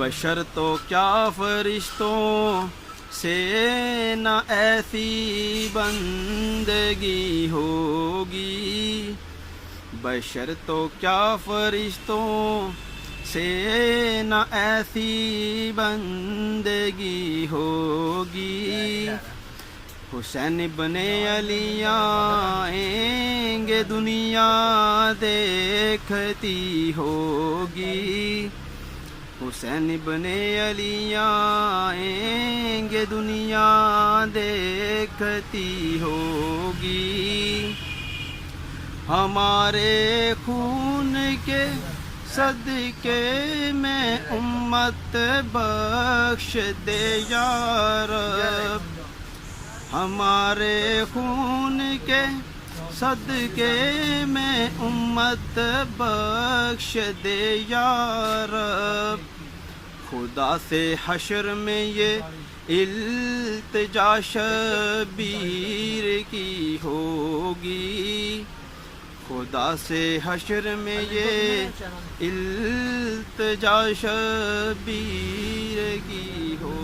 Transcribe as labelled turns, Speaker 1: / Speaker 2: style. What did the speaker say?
Speaker 1: بشر تو کیا فرشتوں سے نہ ایسی بندگی ہوگی، بشر تو کیا فرشتوں سے نہ ایسی بندگی ہوگی۔ حسین ابن علی آئیں گے دنیا دیکھتی ہوگی، حسین ابن علی آئیں گے دنیا دیکھتی ہوگی۔ ہمارے خون کے صدقے میں امت بخش دے یا رب، ہمارے خون کے صدقے میں امت بخش دے یا رب۔ خدا سے حشر میں یہ التجا شبیر کی ہوگی، خدا سے حشر میں یہ التجا شبیر کی ہوگی۔